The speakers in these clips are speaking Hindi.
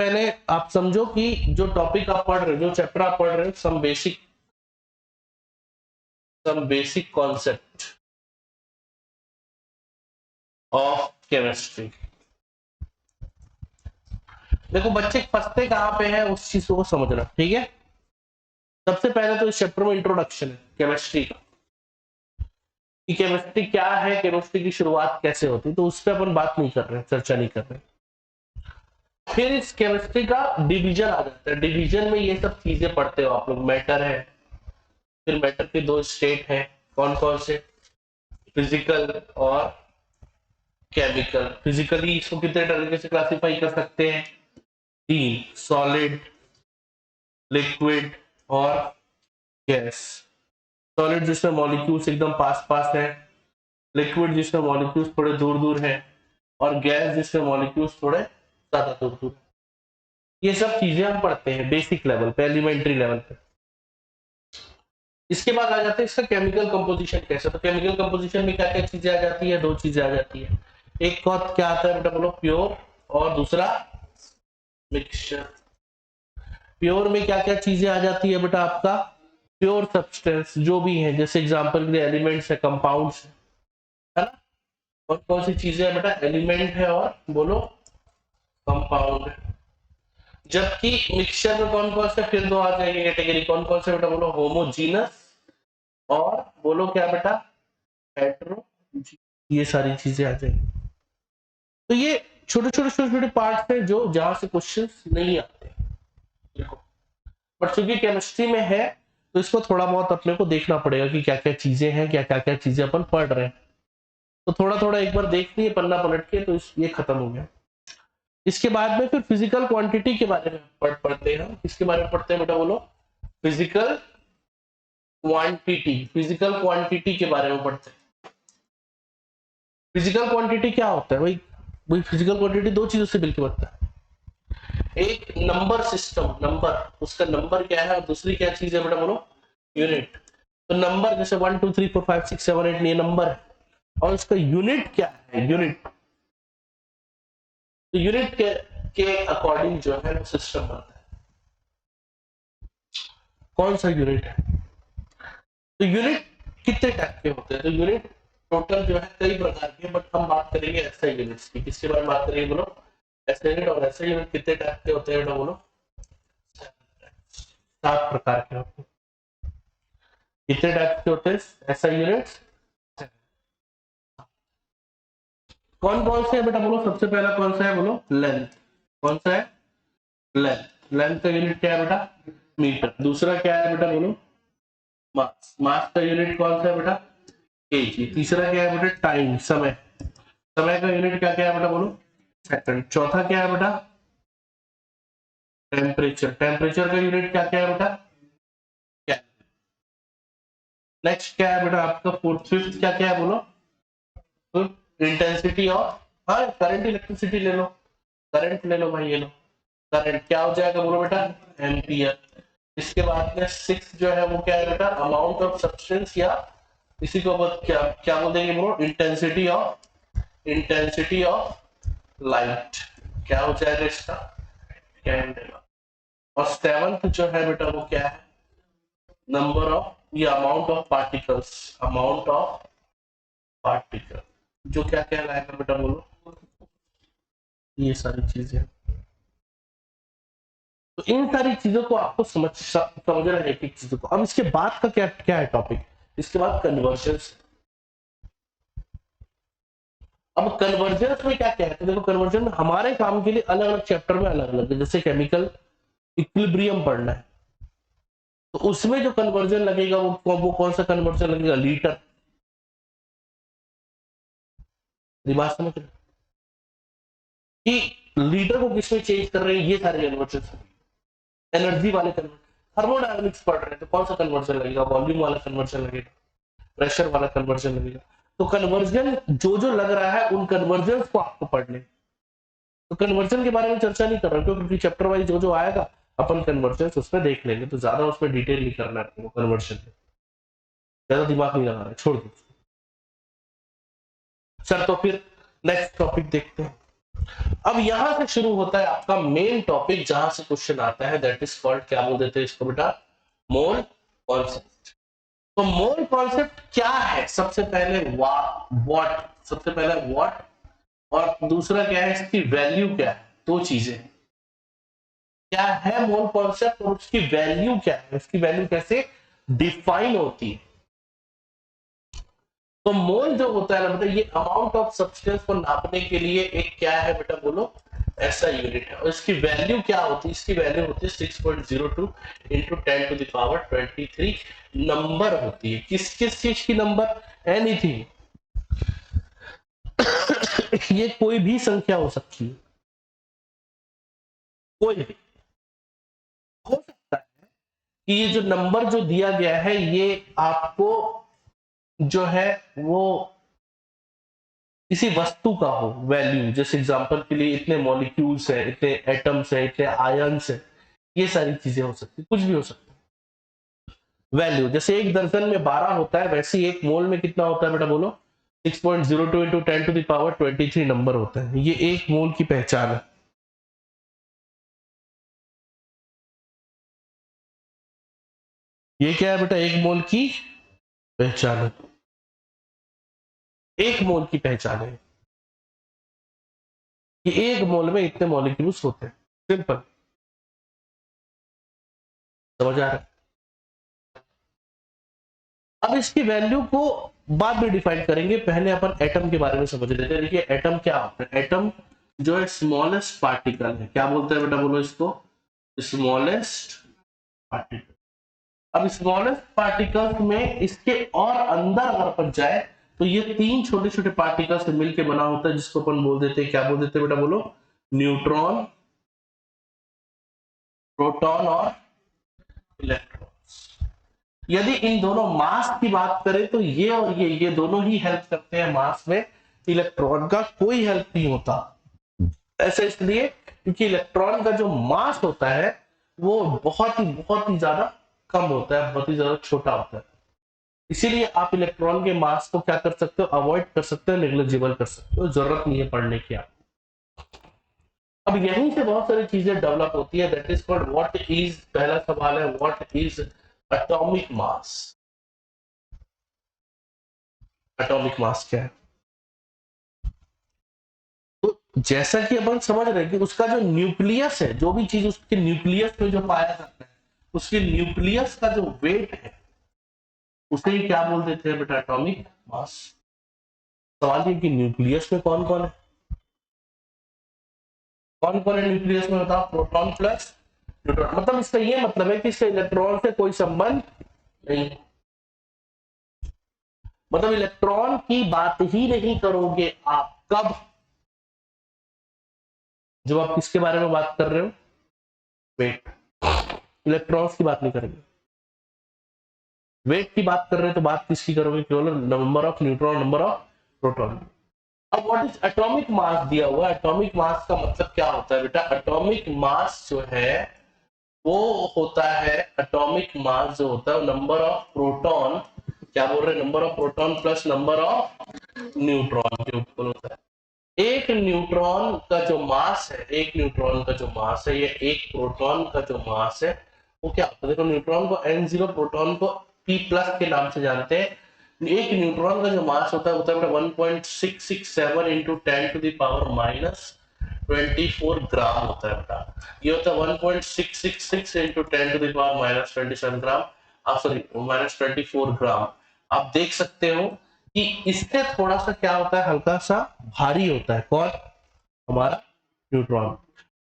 पहले आप समझो कि जो टॉपिक आप पढ़ रहे हो, जो चैप्टर आप पढ़ रहे हो, some basic concept of chemistry. देखो बच्चे फंसते कहां पे है उस चीज को समझना, ठीक है। सबसे पहले तो इस चैप्टर में इंट्रोडक्शन है केमिस्ट्री का, कि केमिस्ट्री क्या है, केमिस्ट्री की शुरुआत कैसे होती, तो उस पर अपन बात नहीं कर रहे, चर्चा नहीं कर रहे। फिर इस केमिस्ट्री का डिवीजन आ जाता है, डिवीजन में ये सब चीजें पढ़ते हो आप लोग। मैटर है, फिर मैटर के दो स्टेट है, कौन कौन से, फिजिकल और केमिकल। फिजिकली इसको कितने तरीके से क्लासिफाई कर सकते हैं, तीन, सॉलिड, लिक्विड और गैस। सॉलिड जिसमें मॉलिक्यूल्स एकदम पास पास है, लिक्विड जिसमें मॉलिक्यूल्स थोड़े दूर दूर है, और गैस जिसमें मॉलिक्यूल्स थोड़े ज्यादा दूर दूर है। ये सब चीजें हम पढ़ते हैं बेसिक लेवल पे, एलिमेंट्री लेवल पे। इसके बाद आ जाते हैं इसका केमिकल कंपोजिशन कैसे। तो केमिकल कंपोजिशन में क्या क्या चीजें आ जाती है, दो चीजें आ जाती है। एक क्या आता है बेटा बोलो, प्योर, और दूसरा मिक्सचर। प्योर में क्या क्या चीजें आ जाती है बेटा आपका, प्योर सब्सटेंस जो भी है, जैसे एग्जांपल के लिए एलिमेंट्स है, कंपाउंड्स है ना। और कौन सी चीजें है बेटा, एलिमेंट है और बोलो कंपाउंड है। जबकि मिक्सचर में कौन कौन से, फिर दो आ जाएंगे कैटेगरी, कौन कौन से बेटा बोलो, होमोजीनस और बोलो क्या बेटा, हेटेरो, ये सारी चीजें आ जाएंगी। तो ये छोटे छोटे छोटे छोटे पार्ट है जो जहां से क्वेश्चंस नहीं आते, देखो। बट चूंकि केमिस्ट्री में है तो इसको थोड़ा बहुत अपने को देखना पड़ेगा कि क्या क्या चीजें हैं, क्या क्या चीजें अपन पढ़ रहे हैं। तो थोड़ा थोड़ा एक बार देख लिए पन्ना पलट के, तो ये खत्म हो गया। इसके बाद में फिर फिजिकल क्वांटिटी के बारे में पढ़ते हैं। किसके बारे में पढ़ते हैं बेटा बोलो, फिजिकल क्वांटिटी। फिजिकल क्वांटिटी के बारे में पढ़ते हैं। फिजिकल क्वांटिटी क्या होता है भाई, वही फिजिकल क्वांटिटी दो चीजों से मिलकर बनता है। एक नंबर सिस्टम, नंबर, उसका नंबर क्या है, और दूसरी क्या चीज है बेटा बोलो, यूनिट। तो नंबर जैसे 1 2 3 4 5 6 7 8 ये नंबर है, और उसका यूनिट क्या है, यूनिट। तो यूनिट के अकॉर्डिंग जो है वो सिस्टम बनता है। कौन सा यूनिट है, तो यूनिट कितने टाइप के होते हैं, तो यूनिट टोटल जो है कई प्रकार के, बट हम बात करेंगे ऐसे यूनिट्स की। किसके बारे में बात करेंगे बोलो, ऐसे यूनिट। और ऐसे यूनिट कितने टाइप के होते हैं बेटा बोलो, 7 प्रकार के होते हैं। कितने टाइप के होते हैं ऐसा यूनिट, कौन कौन से है बेटा बोलो। सबसे पहला कौन सा है बोलो, लेंथ। कौन सा है, लेंथ। लेंथ का यूनिट क्या है बेटा, मीटर। दूसरा क्या है बेटा बोलो, मास। मास का यूनिट कौन सा है बेटा, केजी। तीसरा क्या है बेटा, टाइम, समय। समय का यूनिट क्या क्या है बेटा बोलो, सेकंड। चौथा क्या है बेटा, टेम्परेचर। टेम्परेचर का यूनिट क्या क्या है बेटा, क्या। नेक्स्ट क्या है बेटा आपका, फोर्थ फिफ्थ क्या क्या है बोलो, इंटेंसिटी ऑफ, हाँ करंट, इलेक्ट्रिसिटी ले लो, करंट ले लो भाई, ये लो करंट। क्या हो जाएगा बोलो बेटा, एम्पियर। इसके बाद में सिक्स जो है वो क्या है बेटा, अमाउंट ऑफ सब्सटेंस, या इसी को क्या क्या बोल देंगे बोलो, इंटेंसिटी ऑफ लाइट। क्या हो जाएगा इसका, कैंडल। और सेवंथ जो है बेटा वो क्या है, नंबर ऑफ, या amount of particles, amount of particle, जो क्या कहलाएगा बेटा बोलो, ये सारी चीजें। तो इन सारी चीजों को आपको समझना है, एक एक चीजों को। अब इसके बाद का क्या क्या है टॉपिक, इसके बाद कन्वर्जन्स। अब कन्वर्जन्स में क्या क्या है, तो देखो कन्वर्जन में हमारे काम के लिए अलग अलग चैप्टर में अलग अलग है। जैसे केमिकल इक्विलिब्रियम पढ़ना है, तो उसमें जो कन्वर्जन लगेगा वो कौन सा कन्वर्जन लगेगा, लीटर। दिमाग समझ रहे कि लीटर को किसमें चेंज कर रहे हैं, ये सारे कन्वर्जन। एनर्जी वाले कन्वर्जन, थर्मोडायनामिक्स पढ़ रहे हैं तो कौन सा कन्वर्जन लगेगा, वॉल्यूम वाला कन्वर्जन लगेगा, प्रेशर वाला कन्वर्जन लगेगा। तो कन्वर्जन जो जो लग रहा है उन कन्वर्जन को आपको पढ़ने। तो कन्वर्जन के बारे में चर्चा नहीं कर रहा क्योंकि चैप्टर वाइज जो जो आएगा अपन कन्वर्जन उसमें देख लेंगे, तो ज्यादा उसमें डिटेल नहीं करना है कन्वर्जन में, ज्यादा दिमाग नहीं लगाना है, छोड़ दो। सर तो फिर नेक्स्ट टॉपिक देखते हैं। अब यहां से शुरू होता है आपका मेन टॉपिक, जहां से क्वेश्चन आता है, दैट इज कॉल्ड, क्या बोल देते हैं इसको बेटा, मोल कॉन्सेप्ट। तो मोल कॉन्सेप्ट क्या है? सबसे पहले व्हाट, सबसे पहले व्हाट, और दूसरा क्या है, इसकी वैल्यू क्या है। दो चीजें, क्या है मोल कॉन्सेप्ट और उसकी वैल्यू क्या है, उसकी वैल्यू कैसे डिफाइन होती है। तो मोल जो होता है ना बेटा, ये अमाउंट ऑफ सब्सटेंस को नापने के लिए एक क्या है बेटा, बोलो, ऐसा यूनिट है। और इसकी वैल्यू क्या होती है? इसकी वैल्यू होती है 6.02 into 10 to the power 23 number होती है। किस किस चीज की नंबर? एनीथिंग। ये कोई भी संख्या हो सकती है, कोई भी हो सकता है कि ये जो नंबर जो दिया गया है, ये आपको जो है वो किसी वस्तु का हो वैल्यू। जैसे एग्जांपल के लिए इतने मॉलिक्यूल्स है, इतने एटम्स है, इतने आयन्स है, ये सारी चीजें हो सकती, कुछ भी हो सकता है वैल्यू। जैसे एक दर्जन में 12 होता है, वैसे ही एक मोल में कितना होता है बेटा, बोलो, 6.02 into 10 to the power 23 number होता है। ये एक मोल की पहचान है। ये क्या है बेटा? एक मोल की पहचान है, एक मोल की पहचान है कि एक मोल में इतने मॉलिक्यूल्स होते हैं। सिंपल, समझ आ रहा है? अब इसकी वैल्यू को बाद में डिफाइन करेंगे, पहले अपन एटम के बारे में समझ लेते हैं। देखिए एटम क्या होता है। एटम जो है स्मॉलेस्ट पार्टिकल है। क्या बोलते हैं बेटा, बोलो इसको, स्मॉलेस्ट पार्टिकल। अब स्मॉलेस्ट पार्टिकल में इसके और अंदर अगर अपन जाए तो ये तीन छोटे छोटे पार्टिकल से मिलकर बना होता है, जिसको अपन बोल देते हैं, क्या बोल देते हैं बेटा, बोलो, न्यूट्रॉन, प्रोटॉन और इलेक्ट्रॉन। यदि इन दोनों मास की बात करें तो ये और ये दोनों ही हेल्प करते हैं मास में। इलेक्ट्रॉन का कोई हेल्प नहीं होता। ऐसा इसलिए क्योंकि इलेक्ट्रॉन का जो मास होता है वो बहुत ही ज्यादा कम होता है, बहुत ही ज्यादा छोटा होता है। इसीलिए आप इलेक्ट्रॉन के मास को क्या कर सकते हो, अवॉइड कर सकते हो, नेग्लिजिबल कर सकते हो, जरूरत नहीं है पढ़ने की आप। अब यहीं से बहुत सारी चीजें डेवलप होती है, that is called what is, पहला सवाल है what is atomic mass. Atomic mass क्या है? तो जैसा कि अपन समझ रहे हैं कि उसका जो न्यूक्लियस है, जो भी चीज उसके न्यूक्लियस में जो पाया जाता है, उसके न्यूक्लियस का जो वेट है, उसे ही क्या बोल देते हैं बेटा, एटॉमिक मास। सवाल ये कि न्यूक्लियस में कौन कौन है, कौन कौन है न्यूक्लियस में, बताओ। Proton plus neutron. मतलब इसका ये मतलब है कि इसका इलेक्ट्रॉन से कोई संबंध नहीं, मतलब इलेक्ट्रॉन की बात ही नहीं करोगे आप। कब? जब आप किसके बारे में बात कर रहे हो, वेट। इलेक्ट्रॉन्स की बात नहीं करेंगे, वेट की बात कर रहे हैं, तो बात किसकी करोगे, केवल number of neutron, number of proton. अब व्हाट इज एटॉमिक मास दिया हुआ है। एटॉमिक मास का मतलब क्या होता है बेटा? एटॉमिक मास जो है वो होता है, एटॉमिक मास जो होता है नंबर ऑफ प्रोटॉन, क्या बोल रहे हैं, number of proton plus number of neutron के ऊपर होता है। एक न्यूट्रॉन का जो मास है, एक न्यूट्रॉन का जो मास है, या एक प्रोटॉन का जो मास है, वो क्या होता है, देखो न्यूट्रॉन को N0, प्रोटॉन को P प्लस के नाम से जानते हैं। एक न्यूट्रॉन का जो मास होता है 1.667 into 10 to the power -24 gram होता है बेटा। ये होता है 1.666 into 10 to the power -27 gram, sorry -24 gram. आप देख सकते हो कि इससे थोड़ा सा क्या होता है, हल्का सा भारी होता है। कौन? हमारा न्यूट्रॉन।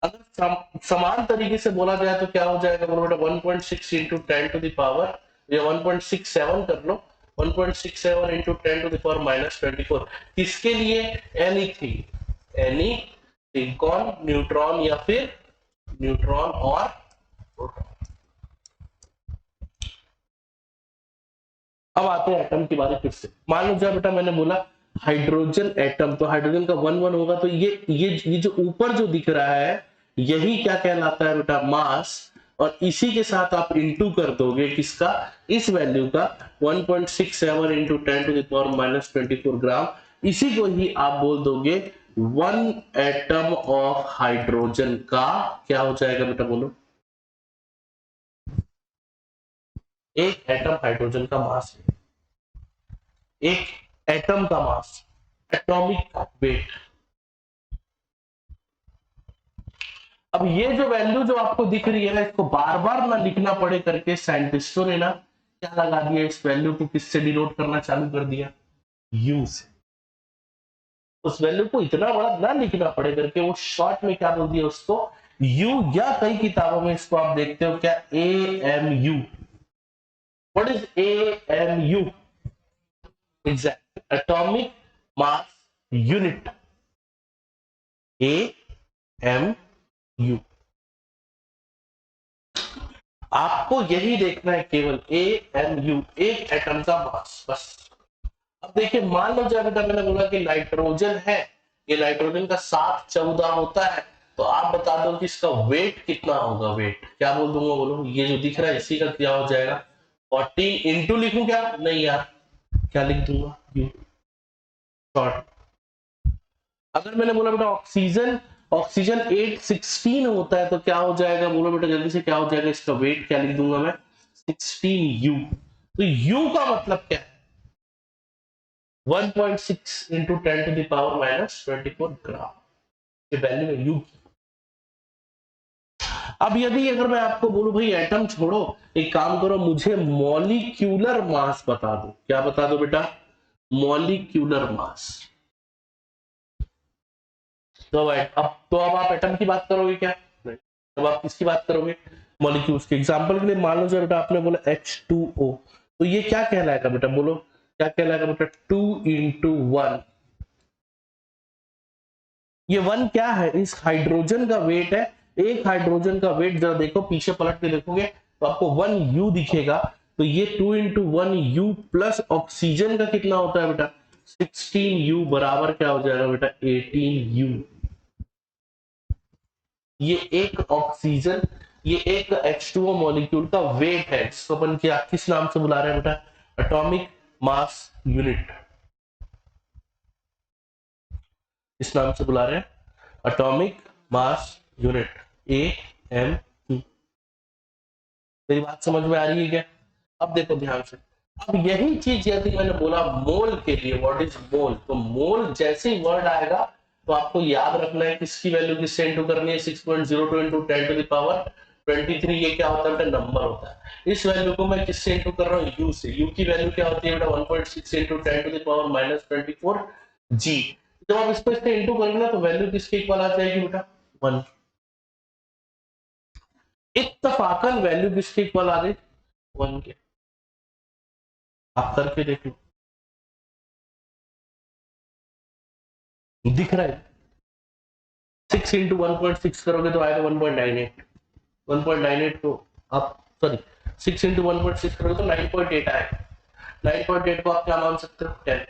अगर समान तरीके से बोला जाए तो क्या हो जाएगा, बोलो बेटा, 1.6 इंटू 10 टू द पावर, या 1.67 कर लो, 1.67 इंटू 10 टू द पावर -24। किसके लिए? Anything, anything. कौन? न्यूट्रॉन या फिर न्यूट्रॉन और प्रोटॉन। अब आते हैं एटम की बारी फिर से। मान लो जब बेटा मैंने बोला हाइड्रोजन एटम, तो हाइड्रोजन का 1 होगा, तो ये जो ऊपर जो दिख रहा है, यही क्या कहलाता है बेटा, मास। और इसी के साथ आप इंटू कर दोगे किसका, इस वैल्यू का, 1.67 इंटू 10 टू द पावर -24 ग्राम। इसी को ही आप बोल दोगे 1 एटम ऑफ हाइड्रोजन का क्या हो जाएगा बेटा बोलो? एक एटम हाइड्रोजन का मास है, एक एटम का मास, एटॉमिक वेट। अब ये जो वैल्यू जो आपको दिख रही है ना, इसको बार बार ना लिखना पड़े करके साइंटिस्टों ने ना क्या लगा दिया, इस वैल्यू को किससे डिनोट करना चालू कर दिया? यू से। उस वैल्यू को इतना बड़ा ना लिखना पड़े करके वो शॉर्ट में क्या बोल दिया उसको? यू, या कई किताबों में इसको आप देखते हो क्या, A M U. What is A M U? Exact, atomic mass unit, A M U. आपको यही देखना है, केवल ए एम यू, एक एटम का मास, बस। अब देखिए, मान लो जब मैंने बोला कि नाइट्रोजन है, ये नाइट्रोजन का 714 होता है, तो आप बता दो कि इसका वेट कितना होगा? वेट क्या बोल दूंगा बोलो? ये जो दिख रहा है इसी का क्या हो जाएगा? 40 इंटू लिखूं क्या? नहीं यार, क्या लिख दूंगा? You short. अगर मैंने बोला बेटा ऑक्सीजन, ऑक्सीजन 816 होता है, तो क्या हो जाएगा बोलो बेटा जल्दी से? क्या हो जाएगा इसका वेट? क्या लिख दूंगा मैं? 16 यू। तो यू का मतलब क्या है? 1.6 into 10 to the power minus 24 gram, ये वैल्यू है यू की। अब यदि अगर मैं आपको बोलूं भाई एटम छोड़ो, एक काम करो, मुझे मॉलिक्यूलर मास बता दो। क्या बता दो बेटा? Molecular mass. तो अब आप एटम की बात करोगे क्या? नहीं। अब आप किसकी बात करोगे? मॉलिक्यूल्स के। एग्जांपल के लिए मान लो बेटा आपने बोला H2O, तो ये क्या कहलाएगा बेटा बोलो? क्या कहलाएगा बेटा? 2 × 1। ये 1 क्या है? इस हाइड्रोजन का वेट है। एक हाइड्रोजन का वेट जरा देखो, पीछे पलट के देखोगे तो आपको 1 U दिखेगा। तो ये 2 × 1 U प्लस ऑक्सीजन का कितना होता है बेटा? 16 U बराबर क्या हो जाएगा बेटा? 18 U। ये एक ऑक्सीजन, ये एक H2O मॉलिक्यूल का वेट है, जिसको अपन क्या किस नाम से बुला रहे हैं बेटा? Atomic mass unit. इस नाम से बुला रहे हैं एटॉमिक मास यूनिट, AMU। मेरी बात समझ में आ रही है क्या? अब देखो ध्यान से, अब यही चीज यदि मैंने बोला मोल के लिए, व्हाट इज मोल, तो मोल जैसे ही वर्ड आएगा तो आपको याद रखना है किसकी वैल्यू किससे इंटू करनी है? 6.02 इंटू 10 टू द पावर 23। ये क्या होता है? नंबर होता है। इस वैल्यू को मैं किससे इंटू कर रहा हूँ? यू से। यू की वैल्यू क्या होती है बेटा? 1.6 into 10 to the power minus 24 जी। जब आप इसको इससे इंटू करेंगे ना, तो वैल्यू किसके इक्वल आ जाएगी बेटा? 1। इत्तफाकन वैल्यू किसके इक्वल आ गई? 1 के। आप करके देख लो, दिख रहा है? 6 इंटू 1.6 करोगे तो आएगा 1.98। 1.98 को आप, सॉरी, 6 इंटू 1.6 करोगे तो 9.8 आएगा। 9.8 को आप क्या मान सकते हो? 10।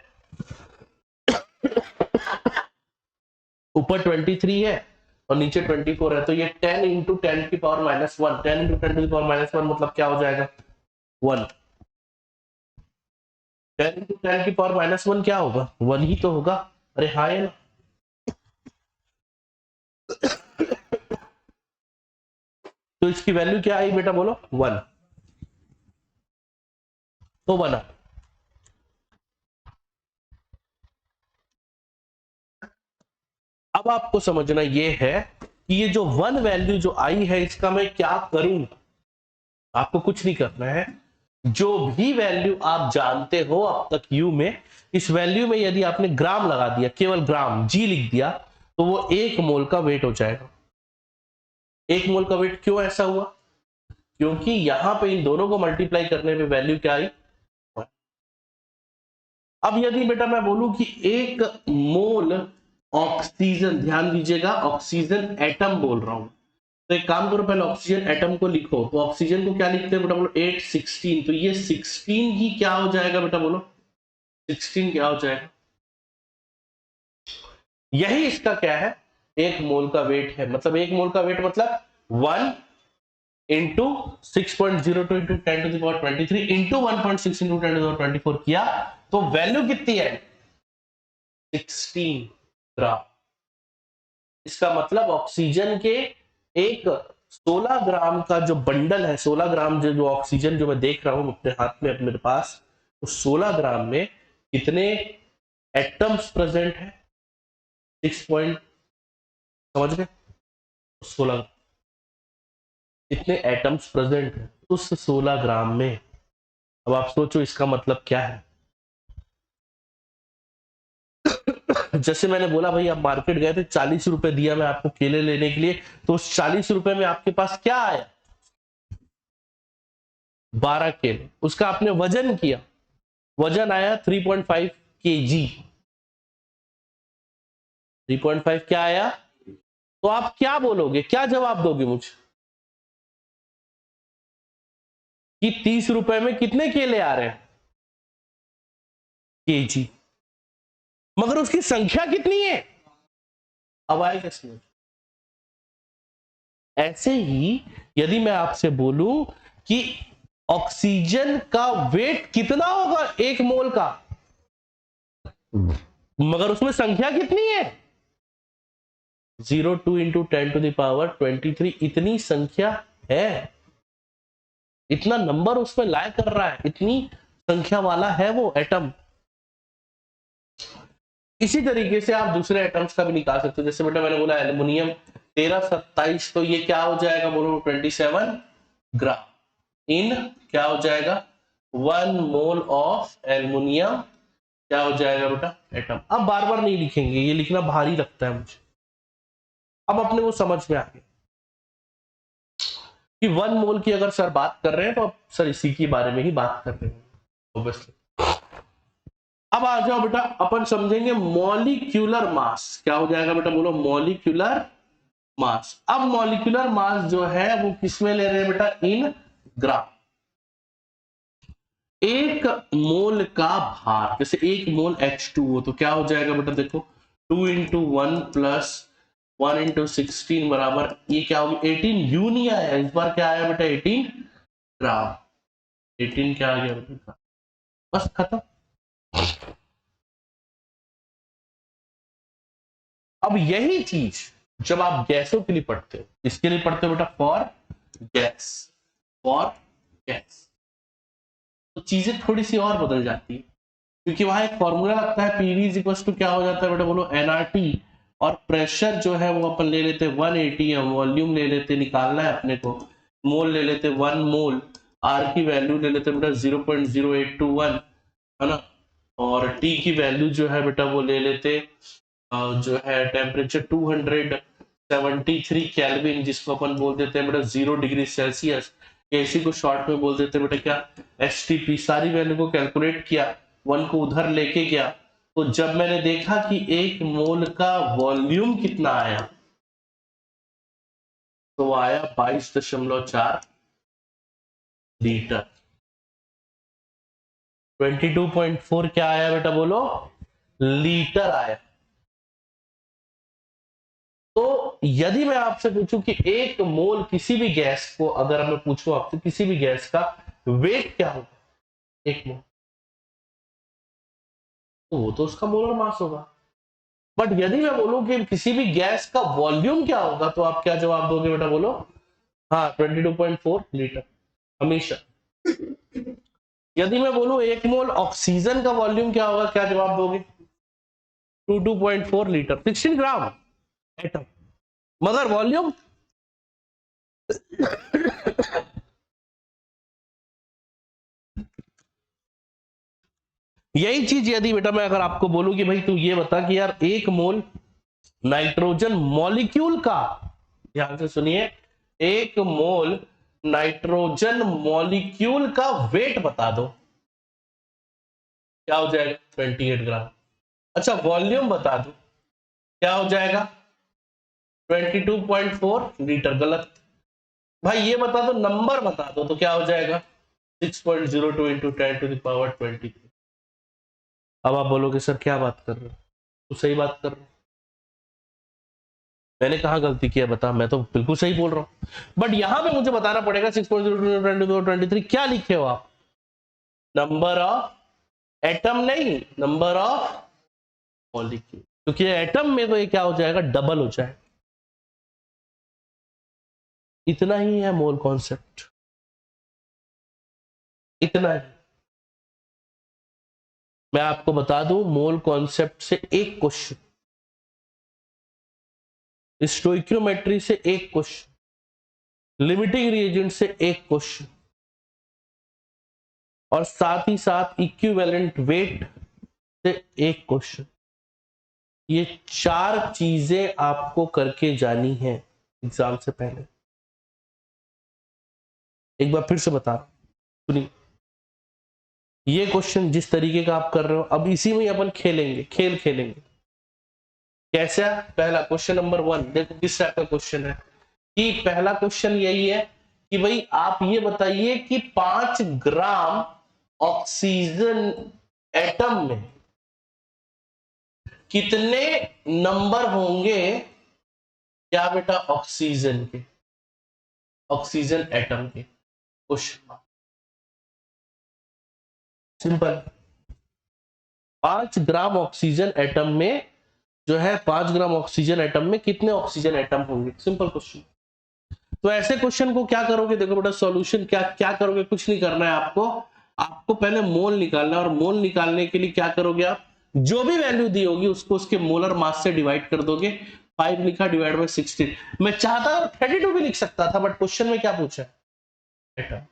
ऊपर 23 है और नीचे 24 है, तो ये 10 इंटू 10 की पावर माइनस 1, 10 इंटू 10 की पावर माइनस 1 मतलब क्या हो जाएगा? 1। 10 इंटू 10 की पावर माइनस 1 क्या होगा? 1 ही तो होगा। अरे हाँ है ना? तो इसकी वैल्यू क्या आई बेटा बोलो? 1। तो बना। अब आपको समझना ये है कि ये जो 1 वैल्यू जो आई है, इसका मैं क्या करूं? आपको कुछ नहीं करना है। जो भी वैल्यू आप जानते हो अब तक यू में, इस वैल्यू में यदि आपने ग्राम लगा दिया, केवल ग्राम, जी लिख दिया, तो वो 1 मोल का वेट हो जाएगा। 1 मोल का वेट क्यों ऐसा हुआ? क्योंकि यहां पे इन दोनों को मल्टीप्लाई करने पे वैल्यू क्या आई? 1। अब यदि बेटा मैं बोलूं कि 1 मोल ऑक्सीजन, ध्यान दीजिएगा ऑक्सीजन एटम बोल रहा हूं, तो एक काम करो, पहले ऑक्सीजन एटम को लिखो। तो ऑक्सीजन को क्या लिखते हैं बेटा बोलो? 816। तो ये 16 ही क्या हो जाएगा बेटा बोलो? 16 क्या हो जाएगा? यही इसका क्या है? 1 मोल का वेट है। मतलब 1 मोल का वेट मतलब 1 into 6.02 into 10 to the power 23 into 1.6 into 10 to the power 24 किया, तो वैल्यू कितनी है? 16 ग्राम। इसका मतलब ऑक्सीजन के एक 16 ग्राम का जो बंडल है, 16 ग्राम जो ऑक्सीजन जो मैं देख रहा हूं अपने हाथ में मेरे पास, उस 16 ग्राम में कितने एटम्स प्रेजेंट है? 6 पॉइंट, समझ गए? 16 इतने एटम्स प्रेजेंट है उस 16 ग्राम में। अब आप सोचो इसका मतलब क्या है। जैसे मैंने बोला भाई आप मार्केट गए थे, 40 रुपए दिया मैं आपको केले लेने के लिए, तो उस 40 रुपए में आपके पास क्या आया? 12 केले। उसका आपने वजन किया, वजन आया 3.5 kg। 3.5 क्या आया? तो आप क्या बोलोगे, क्या जवाब दोगे मुझे कि 30 रुपए में कितने केले आ रहे हैं? केजी। मगर उसकी संख्या कितनी है? अब आएगा समझ। ऐसे ही यदि मैं आपसे बोलूं कि ऑक्सीजन का वेट कितना होगा 1 मोल का, मगर उसमें संख्या कितनी है? 02 इंटू 10⁻23 इतनी संख्या है, इतना नंबर उसमें लाया कर रहा है, इतनी संख्या वाला है वो एटम। इसी तरीके से आप दूसरे एटम्स का भी निकाल सकते हो। जैसे बेटा मैंने बोला एल्युमिनियम 1327, तो ये क्या हो जाएगा बोलो? 27 ग्राम इन क्या हो जाएगा? 1 मोल ऑफ एल्युमिनियम क्या हो जाएगा बेटा? एटम। अब बार बार नहीं लिखेंगे, ये लिखना भारी लगता है मुझे। अब अपने वो समझ में आ गया कि 1 मोल की अगर सर बात कर रहे हैं तो सर इसी के बारे में ही बात कर रहे हैं ऑब्वियसली। अब आ जाओ बेटा, अपन समझेंगे मॉलिक्यूलर मास। क्या हो जाएगा बेटा? बोलो मॉलिक्यूलर मास। अब मॉलिक्यूलर मास जो है वो किसमें ले रहे हैं बेटा? इन ग्राम। एक मोल का भार, जैसे 1 मोल H2O, तो क्या हो जाएगा बेटा? देखो 2 इंटू 1 प्लस 1 इंटू 16 बराबर ये क्या होगी? 18। यू नहीं आया इस बार, क्या आया बेटा? 18 ग्राम। 18 क्या आ गया बेटा? बस खत्म। अब यही चीज जब आप गैसों के लिए पढ़ते हो, इसके लिए पढ़ते हो बेटा? For gas. फॉर गैस तो चीजें थोड़ी सी और बदल जाती है, क्योंकि वहां एक फॉर्मूला लगता है, पीवी इज इक्वल टू क्या हो जाता है बेटा? बोलो एनआरटी। और प्रेशर जो है वो अपन ले लेते 180 है, वॉल्यूम ले लेते, निकालना है अपने को, मोल ले लेते 1 मोल, आर की वैल्यू ले लेते बेटा 0.0821, है ना? और टी की वैल्यू जो है बेटा वो ले लेते जो है टेम्परेचर 273 केल्विन, जिसको अपन बोल देते हैं बेटा 0 डिग्री सेल्सियस। इसी को शॉर्ट में बोल देते हैं बेटा क्या? एसटीपी। सारी वैल्यू को कैलकुलेट किया, 1 को उधर लेके गया, तो जब मैंने देखा कि 1 मोल का वॉल्यूम कितना आया, तो आया 22.4 लीटर। 22.4 क्या आया बेटा? बोलो लीटर आया। तो यदि मैं आपसे पूछूं कि 1 मोल किसी भी गैस को, अगर मैं पूछूं आपसे किसी भी गैस का वेट क्या होगा 1 मोल, तो वो तो उसका मोलर मास होगा। बट यदि मैं बोलूं कि किसी भी गैस का वॉल्यूम क्या होगा, तो आप क्या जवाब दोगे बेटा? बोलो। हाँ, 22.4 लीटर हमेशा। यदि मैं बोलूं 1 मोल ऑक्सीजन का वॉल्यूम क्या होगा, क्या जवाब दोगे? 22.4 लीटर, 16 ग्राम एटम। मगर वॉल्यूम यही चीज यदि बेटा मैं अगर आपको बोलूं कि भाई तू ये बता कि यार 1 मोल नाइट्रोजन मॉलिक्यूल का, ध्यान से सुनिए, 1 मोल नाइट्रोजन मॉलिक्यूल का वेट बता दो, क्या हो जाएगा? 28 ग्राम। अच्छा वॉल्यूम बता दो, क्या हो जाएगा? 22.4 लीटर। गलत। भाई ये बता दो, नंबर बता दो, तो क्या हो जाएगा? 6.02 इंटू 10⁻23। अब आप बोलोगे सर क्या बात कर रहे हो? तो सही बात कर रहे हो। मैंने कहा गलती किया बता? मैं तो बिल्कुल सही बोल रहा हूं, बट यहां पे मुझे बताना पड़ेगा 6.02 क्या लिखे हो आप? नंबर ऑफ एटम नहीं, नंबर ऑफ मॉलिक्यूल, क्योंकि एटम में तो ये क्या हो जाएगा? डबल हो जाएगा। इतना ही है मोल कॉन्सेप्ट, इतना ही। मैं आपको बता दूं, मोल कॉन्सेप्ट से एक क्वेश्चन, स्टोइकियोमेट्री से एक क्वेश्चन, लिमिटिंग रिएजेंट से एक क्वेश्चन, और साथ ही साथ इक्विवेलेंट वेट से एक क्वेश्चन। ये 4 चीजें आपको करके जानी है एग्जाम से पहले। एक बार फिर से बता रहा हूं, सुनिए। ये क्वेश्चन जिस तरीके का आप कर रहे हो, अब इसी में अपन खेलेंगे, खेल खेलेंगे। कैसा? पहला क्वेश्चन नंबर 1 देखो किस टाइप का क्वेश्चन है कि पहला क्वेश्चन यही है कि भाई आप ये बताइए कि 5 ग्राम ऑक्सीजन एटम में कितने नंबर होंगे? क्या बेटा? ऑक्सीजन के, ऑक्सीजन एटम के। Question simple. 5 gram oxygen atom में जो है, 5 ग्राम ऑक्सीजन एटम में कितने ऑक्सीजन एटम होंगे? Simple question. तो ऐसे क्वेश्चन को क्या करोगे? देखो बेटा, सॉल्यूशन क्या क्या करोगे? कुछ नहीं करना है आपको। आपको पहले मोल निकालना है, और मोल निकालने के लिए क्या करोगे आप? जो भी वैल्यू दी होगी उसको उसके मोलर मास से डिवाइड कर दोगे। 5 लिखा डिवाइड बाय 16। मैं चाहता 32 भी लिख सकता था, बट क्वेश्चन में क्या पूछा है?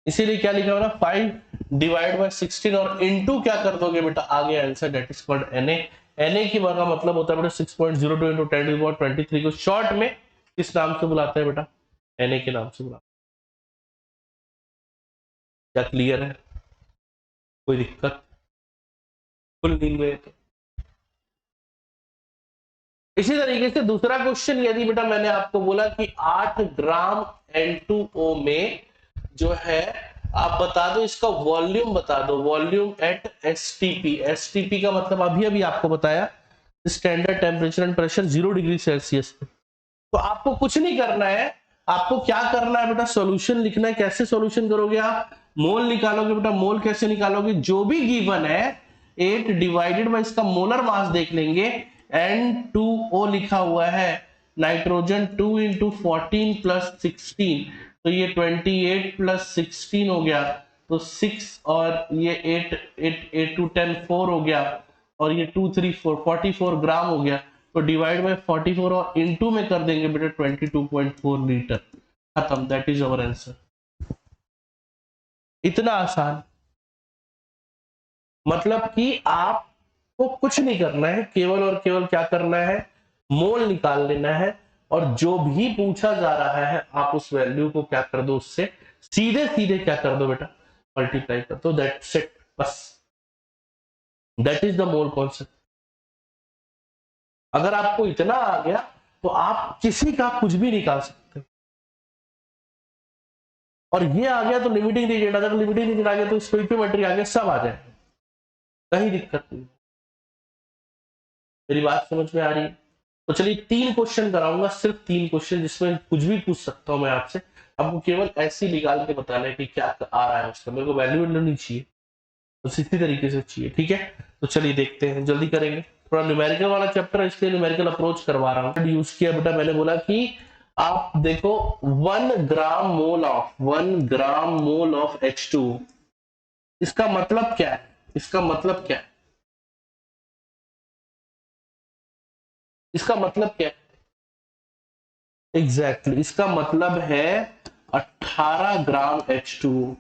इसीलिए क्या लिखा होगा? 5 डिवाइड बाय 16 और इनटू क्या कर दोगे बेटा? आ गया answer, that is called Na। Na की का मतलब होता है बेटा 6.02 into 10⁻23 को शॉर्ट में किस नाम से बुलाते हैं बेटा? Na के नाम से बुलाते हैं। क्या क्लियर है? कोई दिक्कत? फुल नींद में तो इसी तरीके से दूसरा क्वेश्चन, यदि बेटा मैंने आपको बोला कि 8 ग्राम N2O में जो है, आप बता दो इसका वॉल्यूम, बता दो वॉल्यूम एट एसटीपी। एसटीपी का मतलब अभी अभी आपको बताया, standard temperature and pressure 0 degree Celsius पे। तो आपको कुछ नहीं करना है, आपको क्या करना है बेटा? सॉल्यूशन लिखना है। कैसे सॉल्यूशन करोगे आप? मोल निकालोगे बेटा। मोल कैसे निकालोगे? जो भी गिवन है 8 डिवाइडेड बाय इसका मोलर मास देख लेंगे। N2O लिखा हुआ है, नाइट्रोजन 2 इंटू 14 प्लस 16, तो ये 28 प्लस 16 हो गया, तो 6 और ये 8 टू 10 4 हो गया, और ये 2 3 4 44 ग्राम हो गया। तो डिवाइड बाय 44 और इनटू में कर देंगे बेटा 22.4 लीटर। खत्म, दैट इज अवर आंसर। इतना आसान। मतलब कि आपको कुछ नहीं करना है, केवल और केवल क्या करना है? मोल निकाल लेना है, और जो भी पूछा जा रहा है आप उस वैल्यू को क्या कर दो? उससे सीधे सीधे क्या कर दो बेटा? मल्टीप्लाई कर दो। दैट्स इट, बस। That is the mole concept. अगर आपको इतना आ गया तो आप किसी का कुछ भी निकाल सकते हो। और ये आ गया तो लिमिटिंग रिएजेंट, अगर लिमिटिंग रिएजेंट आ गया तो स्टोइकियोमेट्री आ गया, सब आ जाए, कहीं दिक्कत नहीं। मेरी बात समझ में आ रही है? तो चलिए 3 क्वेश्चन कराऊंगा, सिर्फ 3 क्वेश्चन, जिसमें कुछ भी पूछ सकता हूं मैं आपसे। आपको केवल ऐसे निकाल के बताना है कि क्या आ रहा है उसका, मेरे को वैल्यू नहीं चाहिए, तो इसी तरीके से चाहिए। ठीक है, तो चलिए देखते हैं, जल्दी करेंगे। थोड़ा न्यूमेरिकल वाला चैप्टर है, इसलिए न्यूमेरिकल अप्रोच करवा रहा हूँ। यूज किया बेटा, मैंने बोला कि आप देखो 1 ग्राम मोल ऑफ H2O, इसका मतलब क्या है? इसका मतलब क्या है? इसका मतलब क्या है? एग्जैक्टली इसका मतलब है 18 ग्राम H2O।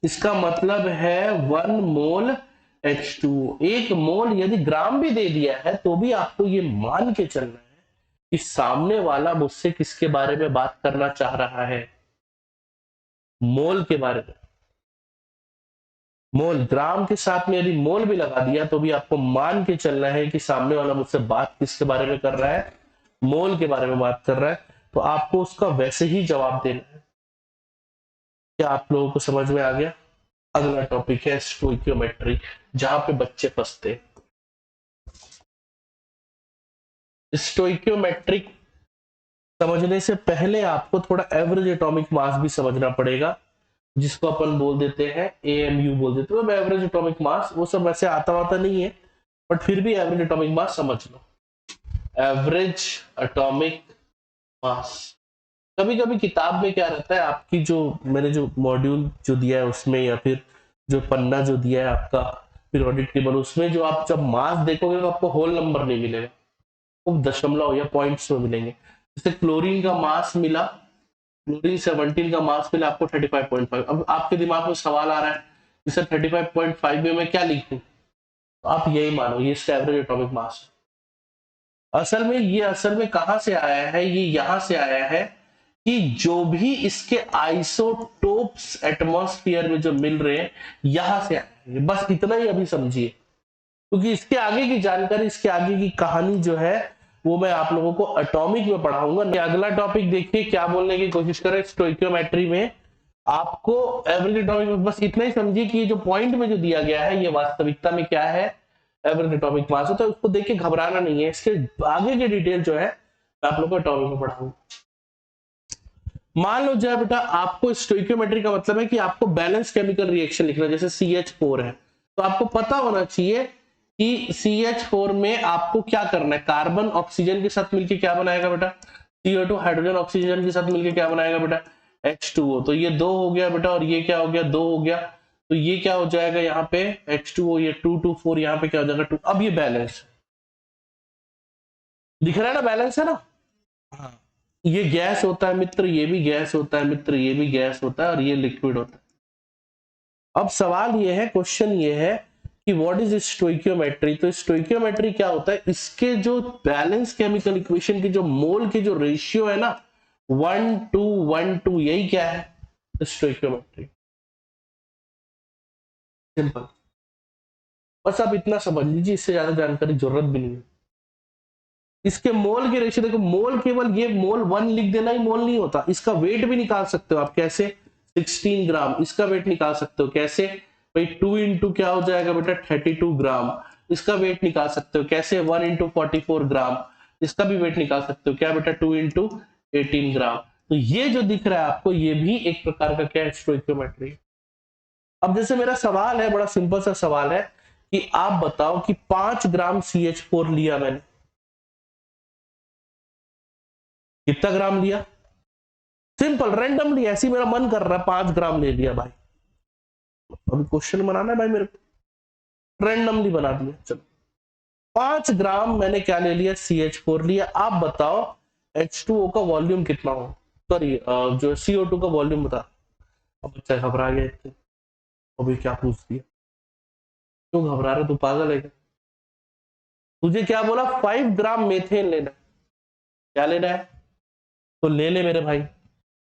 इसका मतलब है 1 मोल H2O। एक मोल यदि ग्राम भी दे दिया है तो भी आपको ये मान के चलना है कि सामने वाला मुझसे किसके बारे में बात करना चाह रहा है? मोल के बारे में। मोल, ग्राम के साथ में यदि मोल भी लगा दिया तो भी आपको मान के चलना है कि सामने वाला मुझसे बात किसके बारे में कर रहा है? मोल के बारे में बात कर रहा है। तो आपको उसका वैसे ही जवाब देना है। क्या आप लोगों को समझ में आ गया? अगला टॉपिक है स्टोइकियोमेट्री, जहां पे बच्चे फंसते हैं। स्टोइकियोमेट्रिक समझने से पहले आपको थोड़ा एवरेज एटॉमिक मास भी समझना पड़ेगा, जिसको अपन बोल देते हैं AMU बोल देते हैं। एवरेज एटॉमिक मास वो सब वैसे आता वाता नहीं है, बट फिर भी एवरेज एटॉमिक मास समझ लो। Average atomic mass. कभी कभी किताब में क्या रहता है, आपकी जो मैंने जो मॉड्यूल जो दिया है उसमें, या फिर जो पन्ना जो दिया है आपका पीरियोडिक टेबल, उसमें जो आप जब मास देखोगे तो आपको होल नंबर नहीं मिलेगा, वो दशमलव या पॉइंट्स में मिलेंगे। जैसे क्लोरीन का मास मिला, क्लोरीन 17 का मास मिला आपको 35.5। अब आपके दिमाग में सवाल आ रहा है कि सर 35.5 में मैं क्या लिखूं, तो आप यही मानो ये इसका एवरेज एटॉमिक मास है। असल में कहां से आया है, ये यहां से आया है कि जो भी इसके आइसोटोप्स एटमॉस्फेयर में जो मिल रहे हैं यहां से आए हैं। बस इतना ही अभी समझिए, क्योंकि इसके आगे की जानकारी, इसके आगे की कहानी जो है वो मैं आप लोगों को एटॉमिक में पढ़ाऊंगा। अगला टॉपिक देखिए क्या बोलने की कोशिश करें स्टोइकियोमेट्री में। आपको एवरेज एटॉमिक, बस इतना ही समझिए कि ये जो पॉइंट में जो दिया गया है ये वास्तविकता में क्या है, एवरेज एटॉमिक मास है। तो उसको देख के घबराना नहीं है, इसके आगे के डिटेल जो है मैं आप लोगों को एटॉमिक में पढ़ाऊंगा। मान लो जाए बेटा आपको स्टोइकियोमेट्री का मतलब है कि आपको बैलेंस केमिकल रिएक्शन लिखना, जैसे CH4 है तो आपको पता होना चाहिए कि CH4 में आपको क्या करना है, कार्बन ऑक्सीजन के साथ मिलकर क्या बनाएगा बेटा, CO2 हाइड्रोजन ऑक्सीजन के साथ मिलकर क्या बनाएगा बेटा, H2O। तो ये 2 हो गया बेटा, और ये क्या हो गया, 2 हो गया। तो ये क्या हो जाएगा यहाँ पे H2O, ये 2 2 4, यहाँ पे क्या हो जाएगा 2। अब ये बैलेंस दिख रहा है ना, बैलेंस है ना। हाँ, ये गैस होता है मित्र, ये भी गैस होता है मित्र, ये भी गैस होता है, और ये लिक्विड होता है। अब सवाल ये है, क्वेश्चन ये है कि व्हाट इज स्टोइकियोमेट्री। तो स्टोइकियोमेट्री क्या होता है, इसके जो बैलेंस केमिकल इक्वेशन के जो मोल के जो रेशियो है ना 1:1:2, यही क्या है स्टोइकियोमेट्री। सिंपल, बस आप इतना समझ लीजिए, इससे ज्यादा जानकारी जरूरत भी नहीं है। इसके मोल के रेशियो देखो, मोल केवल ये मोल 1 लिख देना ही मोल नहीं होता, इसका वेट भी निकाल सकते हो आप। कैसे, 16 ग्राम इसका वेट निकाल सकते हो। कैसे भाई, 2 इंटू क्या हो जाएगा बेटा 32 ग्राम, इसका वेट निकाल सकते हो। कैसे, 1 इंटू 44 ग्राम, इसका भी वेट निकाल सकते हो। क्या बेटा, 2 इंटू 18 ग्राम। तो ये जो दिख रहा है आपको, ये भी एक प्रकार का क्या है, स्टोइकियोमेट्री। अब जैसे मेरा सवाल है, बड़ा सिंपल सा सवाल है कि आप बताओ कि 5 ग्राम CH4 लिया मैंने, कितना ग्राम लिया, सिंपल रैंडमली, ऐसी मेरा मन कर रहा है 5 ग्राम ले लिया भाई। अभी क्वेश्चन बनाना है भाई मेरे को, रैंडमली बना दिया। चलो 5 ग्राम मैंने क्या ले लिया, CH4 लिया। आप बताओ H2O का वॉल्यूम कितना हो, सॉरी जो CO2 का वॉल्यूम बता। अब बच्चा घबरा गया इतने, अभी क्या पूछ दिया, क्यों घबरा रहे, तू पागल है क्या? तुझे क्या बोला, 5 ग्राम मेथेन लेना है। क्या लेना है, तो ले ले मेरे भाई।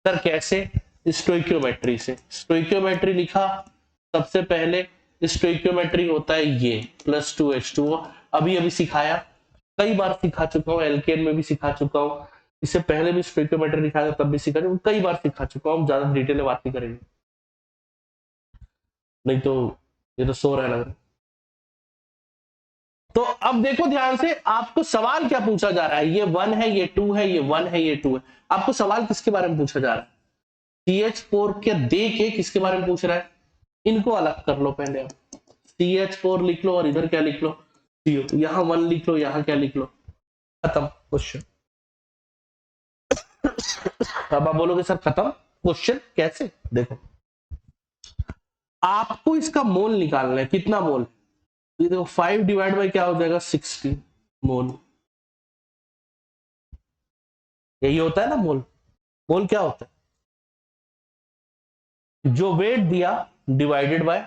सर कैसे, स्टोइकियोमेट्री से। स्टोइकियोमेट्री लिखा, सबसे पहले स्टोइकियोमेट्री होता है ये +2H2O। अभी अभी सिखाया, कई बार सिखा चुका हूँ, एल्केन में भी सिखा चुका हूँ, इससे पहले भी स्टोइकियोमेट्री लिखा था तब भी सिखा चुका हूँ, कई बार सिखा चुका हूँ, ज्यादा डिटेल में बात नहीं करेंगे, नहीं तो ये तो सो रहा है लग रहा है। तो अब देखो ध्यान से, आपको सवाल क्या पूछा जा रहा है, ये 1 है, ये 2 है, ये 1 है, ये 2 है। आपको सवाल किसके बारे में पूछा जा रहा है, CH4 के दे के किसके बारे में पूछ रहा है, इनको अलग कर लो पहले। आप CH4 लिख लो और इधर क्या लिख लो, CO। यहां 1 लिख लो, यहां क्या लिख लो, खत्म क्वेश्चन। अब आप बोलोगे सर खत्म क्वेश्चन कैसे, देखो आपको इसका मोल निकालना है, कितना मोल, ये देखो 5 डिवाइड बाई क्या हो जाएगा 60 मोल। यही होता है ना मोल, मोल क्या होता है, जो वेट दिया डिवाइडेड बाय,